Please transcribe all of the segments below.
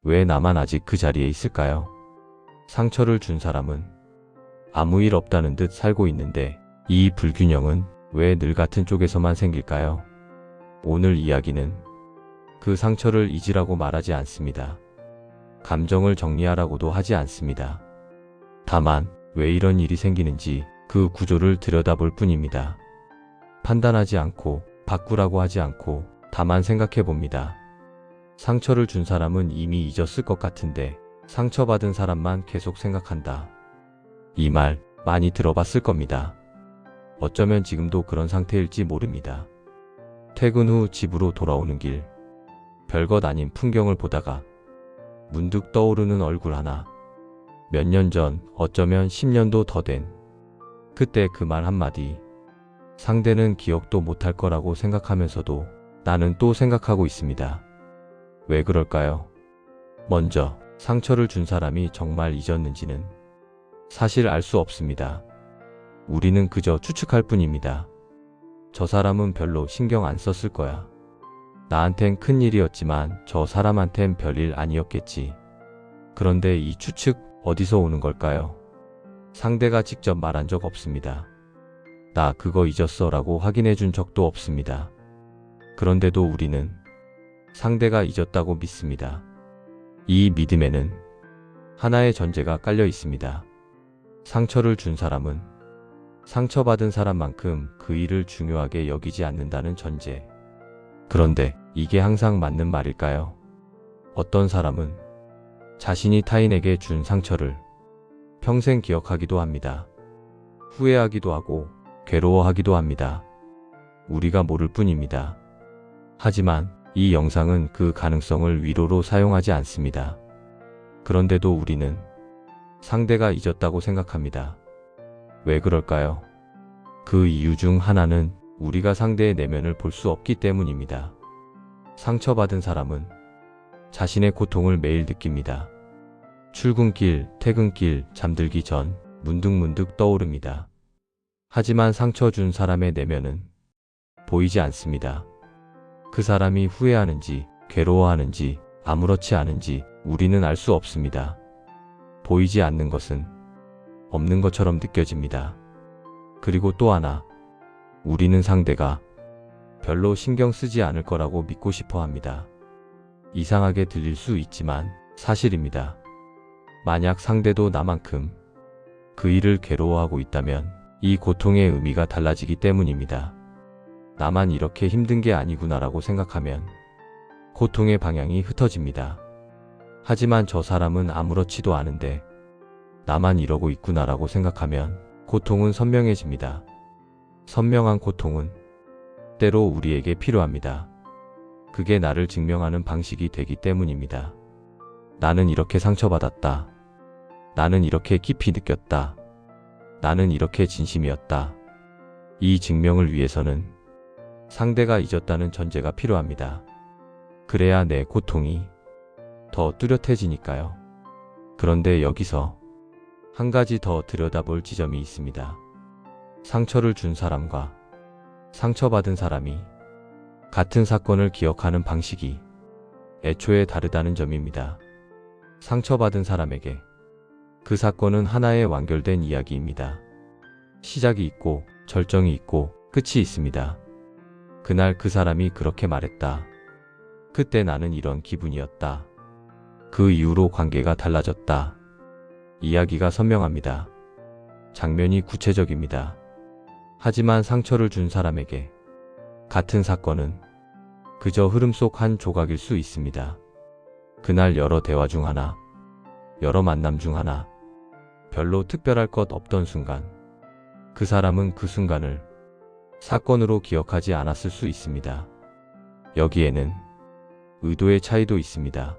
왜 나만 아직 그 자리에 있을까요? 상처를 준 사람은 아무 일 없다는 듯 살고 있는데 이 불균형은 왜 늘 같은 쪽에서만 생길까요? 오늘 이야기는 그 상처를 잊으라고 말하지 않습니다. 감정을 정리하라고도 하지 않습니다. 다만 왜 이런 일이 생기는지 그 구조를 들여다볼 뿐입니다. 판단하지 않고 바꾸라고 하지 않고 다만 생각해 봅니다. 상처를 준 사람은 이미 잊었을 것 같은데 상처받은 사람만 계속 생각한다. 이 말 많이 들어봤을 겁니다. 어쩌면 지금도 그런 상태일지 모릅니다. 퇴근 후 집으로 돌아오는 길, 별것 아닌 풍경을 보다가 문득 떠오르는 얼굴 하나, 몇 년 전, 어쩌면 10년도 더 된 그때 그 말 한마디, 상대는 기억도 못할 거라고 생각하면서도 나는 또 생각하고 있습니다. 왜 그럴까요? 먼저 상처를 준 사람이 정말 잊었는지는 사실 알 수 없습니다. 우리는 그저 추측할 뿐입니다. 저 사람은 별로 신경 안 썼을 거야. 나한텐 큰일이었지만 저 사람한텐 별일 아니었겠지. 그런데 이 추측 어디서 오는 걸까요? 상대가 직접 말한 적 없습니다. 나 그거 잊었어 라고 확인해 준 적도 없습니다. 그런데도 우리는 상대가 잊었다고 믿습니다. 이 믿음에는 하나의 전제가 깔려 있습니다. 상처를 준 사람은 상처받은 사람만큼 그 일을 중요하게 여기지 않는다는 전제. 그런데 이게 항상 맞는 말일까요? 어떤 사람은 자신이 타인에게 준 상처를 평생 기억하기도 합니다. 후회하기도 하고 괴로워하기도 합니다. 우리가 모를 뿐입니다. 하지만 이 영상은 그 가능성을 위로로 사용하지 않습니다. 그런데도 우리는 상대가 잊었다고 생각합니다. 왜 그럴까요? 그 이유 중 하나는 우리가 상대의 내면을 볼 수 없기 때문입니다. 상처받은 사람은 자신의 고통을 매일 느낍니다. 출근길, 퇴근길, 잠들기 전 문득문득 떠오릅니다. 하지만 상처 준 사람의 내면은 보이지 않습니다. 그 사람이 후회하는지, 괴로워하는지, 아무렇지 않은지 우리는 알 수 없습니다. 보이지 않는 것은 없는 것처럼 느껴집니다. 그리고 또 하나, 우리는 상대가 별로 신경 쓰지 않을 거라고 믿고 싶어 합니다. 이상하게 들릴 수 있지만 사실입니다. 만약 상대도 나만큼 그 일을 괴로워하고 있다면 이 고통의 의미가 달라지기 때문입니다. 나만 이렇게 힘든 게 아니구나라고 생각하면 고통의 방향이 흩어집니다. 하지만 저 사람은 아무렇지도 않은데 나만 이러고 있구나라고 생각하면 고통은 선명해집니다. 선명한 고통은 때로 우리에게 필요합니다. 그게 나를 증명하는 방식이 되기 때문입니다. 나는 이렇게 상처받았다. 나는 이렇게 깊이 느꼈다. 나는 이렇게 진심이었다. 이 증명을 위해서는 상대가 잊었다는 전제가 필요합니다. 그래야 내 고통이 더 뚜렷해지니까요. 그런데 여기서 한 가지 더 들여다볼 지점이 있습니다. 상처를 준 사람과 상처받은 사람이 같은 사건을 기억하는 방식이 애초에 다르다는 점입니다. 상처받은 사람에게 그 사건은 하나의 완결된 이야기입니다. 시작이 있고 절정이 있고 끝이 있습니다. 그날 그 사람이 그렇게 말했다. 그때 나는 이런 기분이었다. 그 이후로 관계가 달라졌다. 이야기가 선명합니다. 장면이 구체적입니다. 하지만 상처를 준 사람에게 같은 사건은 그저 흐름 속 한 조각일 수 있습니다. 그날 여러 대화 중 하나, 여러 만남 중 하나, 별로 특별할 것 없던 순간, 그 사람은 그 순간을 사건으로 기억하지 않았을 수 있습니다. 여기에는 의도의 차이도 있습니다.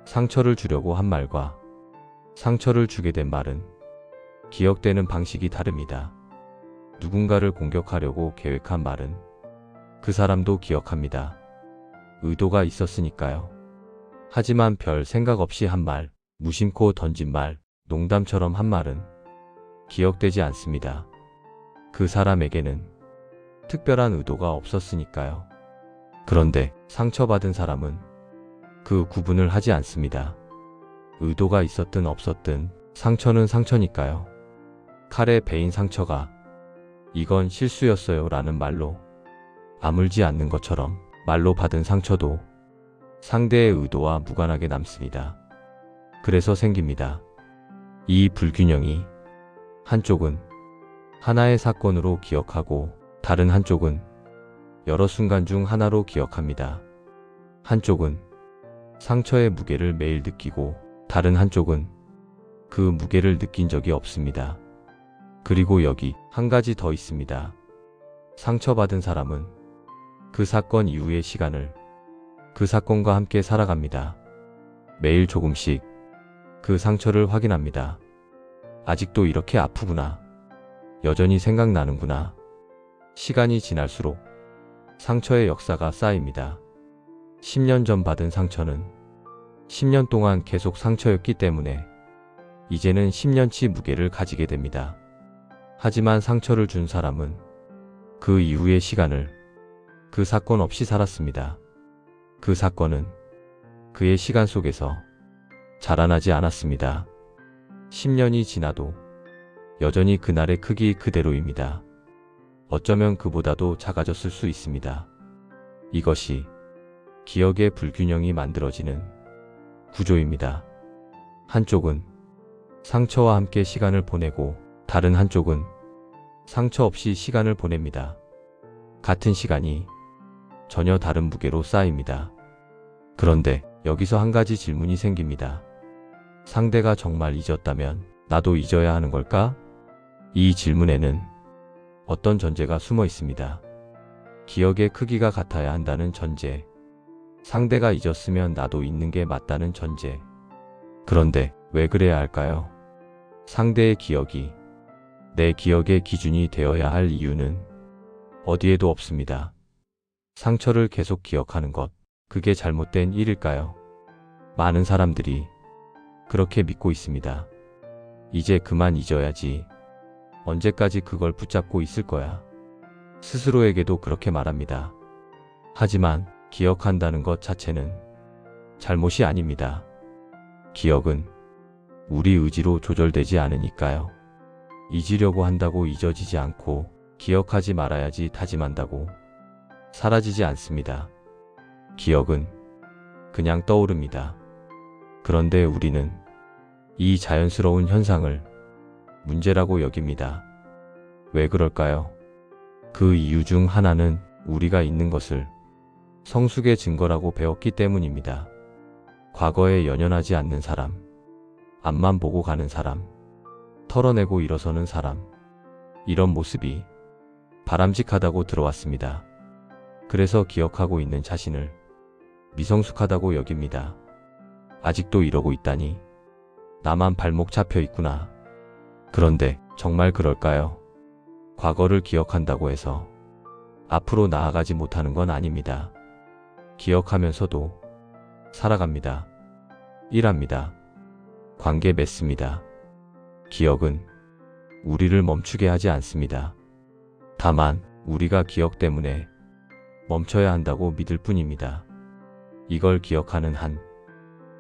상처를 주려고 한 말과 상처를 주게 된 말은 기억되는 방식이 다릅니다. 누군가를 공격하려고 계획한 말은 그 사람도 기억합니다. 의도가 있었으니까요. 하지만 별 생각 없이 한 말, 무심코 던진 말, 농담처럼 한 말은 기억되지 않습니다. 그 사람에게는 특별한 의도가 없었으니까요. 그런데 상처받은 사람은 그 구분을 하지 않습니다. 의도가 있었든 없었든 상처는 상처니까요. 칼에 베인 상처가 이건 실수였어요 라는 말로 아물지 않는 것처럼 말로 받은 상처도 상대의 의도와 무관하게 남습니다. 그래서 생깁니다. 이 불균형이 한쪽은 하나의 사건으로 기억하고 다른 한쪽은 여러 순간 중 하나로 기억합니다. 한쪽은 상처의 무게를 매일 느끼고 다른 한쪽은 그 무게를 느낀 적이 없습니다. 그리고 여기 한 가지 더 있습니다. 상처받은 사람은 그 사건 이후의 시간을 그 사건과 함께 살아갑니다. 매일 조금씩 그 상처를 확인합니다. 아직도 이렇게 아프구나. 여전히 생각나는구나. 시간이 지날수록 상처의 역사가 쌓입니다. 10년 전 받은 상처는 10년 동안 계속 상처였기 때문에 이제는 10년치 무게를 가지게 됩니다. 하지만 상처를 준 사람은 그 이후의 시간을 그 사건 없이 살았습니다. 그 사건은 그의 시간 속에서 자라나지 않았습니다. 10년이 지나도 여전히 그날의 크기 그대로입니다. 어쩌면 그보다도 작아졌을 수 있습니다. 이것이 기억의 불균형이 만들어지는 구조입니다. 한쪽은 상처와 함께 시간을 보내고 다른 한쪽은 상처 없이 시간을 보냅니다. 같은 시간이 전혀 다른 무게로 쌓입니다. 그런데 여기서 한 가지 질문이 생깁니다. 상대가 정말 잊었다면 나도 잊어야 하는 걸까? 이 질문에는 어떤 전제가 숨어 있습니다. 기억의 크기가 같아야 한다는 전제, 상대가 잊었으면 나도 잊는 게 맞다는 전제. 그런데 왜 그래야 할까요? 상대의 기억이 내 기억의 기준이 되어야 할 이유는 어디에도 없습니다. 상처를 계속 기억하는 것, 그게 잘못된 일일까요? 많은 사람들이 그렇게 믿고 있습니다. 이제 그만 잊어야지. 언제까지 그걸 붙잡고 있을 거야. 스스로에게도 그렇게 말합니다. 하지만 기억한다는 것 자체는 잘못이 아닙니다. 기억은 우리 의지로 조절되지 않으니까요. 잊으려고 한다고 잊어지지 않고 기억하지 말아야지 다짐한다고 사라지지 않습니다. 기억은 그냥 떠오릅니다. 그런데 우리는 이 자연스러운 현상을 문제라고 여깁니다. 왜 그럴까요? 그 이유 중 하나는 우리가 있는 것을 성숙의 증거라고 배웠기 때문입니다. 과거에 연연하지 않는 사람, 앞만 보고 가는 사람, 털어내고 일어서는 사람, 이런 모습이 바람직하다고 들어왔습니다. 그래서 기억하고 있는 자신을 미성숙하다고 여깁니다. 아직도 이러고 있다니 나만 발목 잡혀 있구나. 그런데 정말 그럴까요? 과거를 기억한다고 해서 앞으로 나아가지 못하는 건 아닙니다. 기억하면서도 살아갑니다. 일합니다. 관계 맺습니다. 기억은 우리를 멈추게 하지 않습니다. 다만 우리가 기억 때문에 멈춰야 한다고 믿을 뿐입니다. 이걸 기억하는 한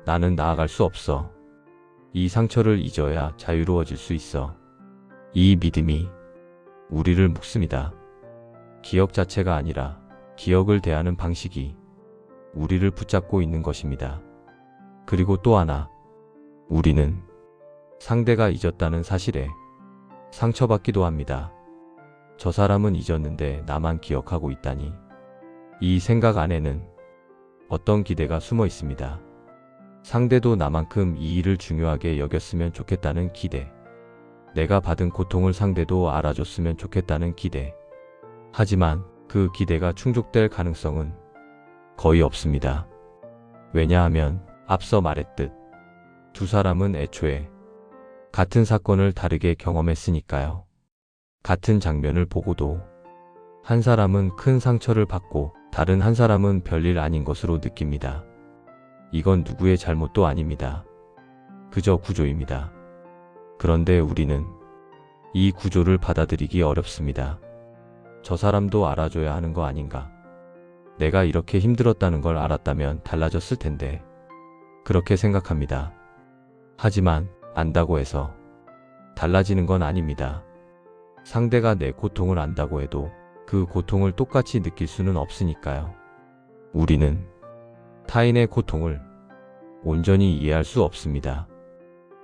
나는 나아갈 수 없어. 이 상처를 잊어야 자유로워질 수 있어. 이 믿음이 우리를 묶습니다. 기억 자체가 아니라 기억을 대하는 방식이 우리를 붙잡고 있는 것입니다. 그리고 또 하나, 우리는 상대가 잊었다는 사실에 상처받기도 합니다. 저 사람은 잊었는데 나만 기억하고 있다니. 이 생각 안에는 어떤 기대가 숨어 있습니다. 상대도 나만큼 이 일을 중요하게 여겼으면 좋겠다는 기대. 내가 받은 고통을 상대도 알아줬으면 좋겠다는 기대. 하지만 그 기대가 충족될 가능성은 거의 없습니다. 왜냐하면 앞서 말했듯 두 사람은 애초에 같은 사건을 다르게 경험했으니까요. 같은 장면을 보고도 한 사람은 큰 상처를 받고 다른 한 사람은 별일 아닌 것으로 느낍니다. 이건 누구의 잘못도 아닙니다. 그저 구조입니다. 그런데 우리는 이 구조를 받아들이기 어렵습니다. 저 사람도 알아줘야 하는 거 아닌가? 내가 이렇게 힘들었다는 걸 알았다면 달라졌을 텐데. 그렇게 생각합니다. 하지만 안다고 해서 달라지는 건 아닙니다. 상대가 내 고통을 안다고 해도 그 고통을 똑같이 느낄 수는 없으니까요. 우리는 타인의 고통을 온전히 이해할 수 없습니다.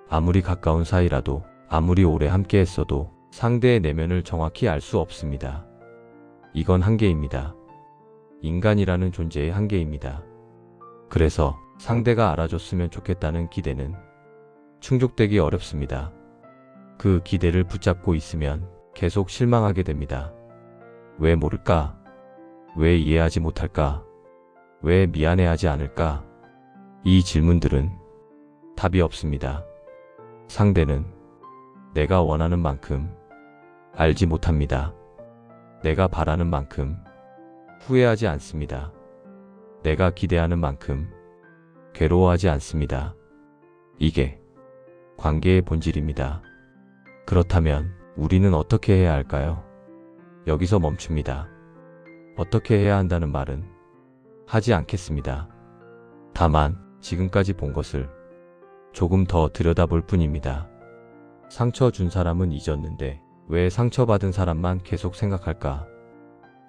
아무리 가까운 사이라도, 아무리 오래 함께 했어도 상대의 내면을 정확히 알 수 없습니다. 이건 한계입니다. 인간이라는 존재의 한계입니다. 그래서 상대가 알아줬으면 좋겠다는 기대는 충족되기 어렵습니다. 그 기대를 붙잡고 있으면 계속 실망하게 됩니다. 왜 모를까? 왜 이해하지 못할까? 왜 미안해하지 않을까? 이 질문들은 답이 없습니다. 상대는 내가 원하는 만큼 알지 못합니다. 내가 바라는 만큼 후회하지 않습니다. 내가 기대하는 만큼 괴로워하지 않습니다. 이게 관계의 본질입니다. 그렇다면 우리는 어떻게 해야 할까요? 여기서 멈춥니다. 어떻게 해야 한다는 말은 하지 않겠습니다. 다만 지금까지 본 것을 조금 더 들여다볼 뿐입니다. 상처 준 사람은 잊었는데 왜 상처받은 사람만 계속 생각할까?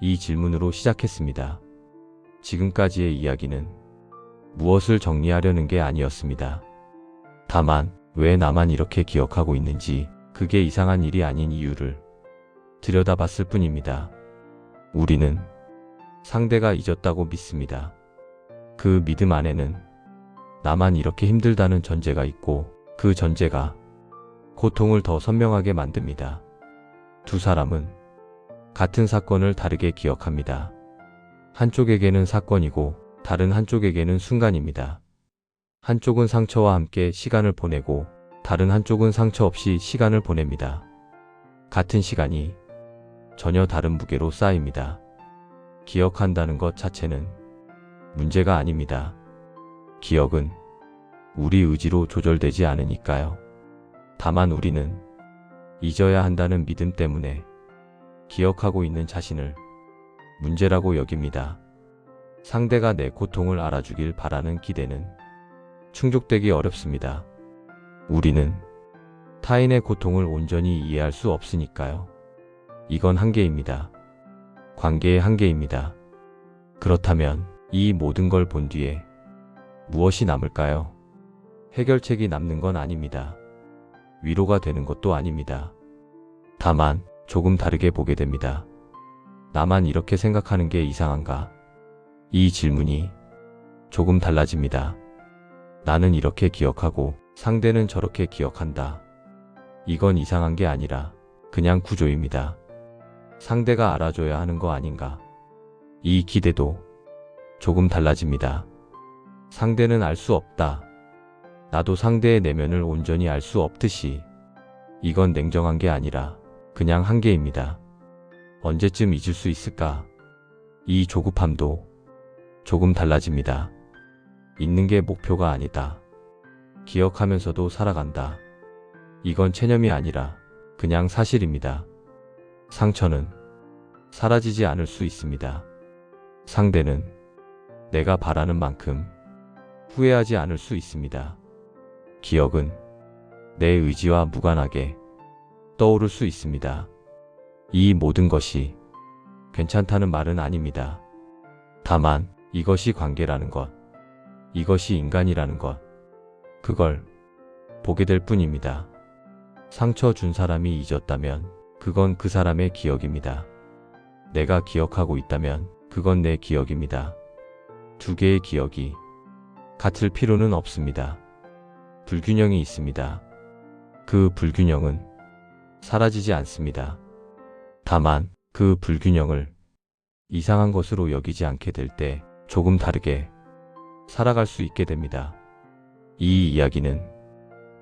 이 질문으로 시작했습니다. 지금까지의 이야기는 무엇을 정리하려는 게 아니었습니다. 다만 왜 나만 이렇게 기억하고 있는지, 그게 이상한 일이 아닌 이유를 들여다봤을 뿐입니다. 우리는 상대가 잊었다고 믿습니다. 그 믿음 안에는 나만 이렇게 힘들다는 전제가 있고, 그 전제가 고통을 더 선명하게 만듭니다. 두 사람은 같은 사건을 다르게 기억합니다. 한쪽에게는 사건이고 다른 한쪽에게는 순간입니다. 한쪽은 상처와 함께 시간을 보내고 다른 한쪽은 상처 없이 시간을 보냅니다. 같은 시간이 전혀 다른 무게로 쌓입니다. 기억한다는 것 자체는 문제가 아닙니다. 기억은 우리 의지로 조절되지 않으니까요. 다만 우리는 잊어야 한다는 믿음 때문에 기억하고 있는 자신을 문제라고 여깁니다. 상대가 내 고통을 알아주길 바라는 기대는 충족되기 어렵습니다. 우리는 타인의 고통을 온전히 이해할 수 없으니까요. 이건 한계입니다. 관계의 한계입니다. 그렇다면 이 모든 걸 본 뒤에 무엇이 남을까요? 해결책이 남는 건 아닙니다. 위로가 되는 것도 아닙니다. 다만 조금 다르게 보게 됩니다. 나만 이렇게 생각하는 게 이상한가? 이 질문이 조금 달라집니다. 나는 이렇게 기억하고 상대는 저렇게 기억한다. 이건 이상한 게 아니라 그냥 구조입니다. 상대가 알아줘야 하는 거 아닌가? 이 기대도 조금 달라집니다. 상대는 알 수 없다. 나도 상대의 내면을 온전히 알 수 없듯이 이건 냉정한 게 아니라 그냥 한계입니다. 언제쯤 잊을 수 있을까? 이 조급함도 조금 달라집니다. 잊는 게 목표가 아니다. 기억하면서도 살아간다. 이건 체념이 아니라 그냥 사실입니다. 상처는 사라지지 않을 수 있습니다. 상대는 내가 바라는 만큼 후회하지 않을 수 있습니다. 기억은 내 의지와 무관하게 떠오를 수 있습니다. 이 모든 것이 괜찮다는 말은 아닙니다. 다만 이것이 관계라는 것, 이것이 인간이라는 것, 그걸 보게 될 뿐입니다. 상처 준 사람이 잊었다면 그건 그 사람의 기억입니다. 내가 기억하고 있다면 그건 내 기억입니다. 두 개의 기억이 같을 필요는 없습니다. 불균형이 있습니다. 그 불균형은 사라지지 않습니다. 다만 그 불균형을 이상한 것으로 여기지 않게 될 때 조금 다르게 살아갈 수 있게 됩니다. 이 이야기는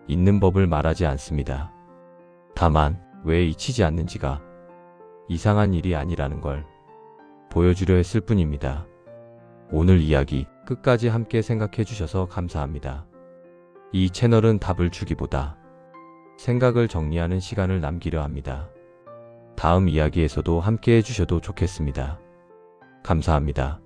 잊는 법을 말하지 않습니다. 다만 왜 잊히지 않는지가 이상한 일이 아니라는 걸 보여주려 했을 뿐입니다. 오늘 이야기 끝까지 함께 생각해 주셔서 감사합니다. 이 채널은 답을 주기보다 생각을 정리하는 시간을 남기려 합니다. 다음 이야기에서도 함께 해주셔도 좋겠습니다. 감사합니다.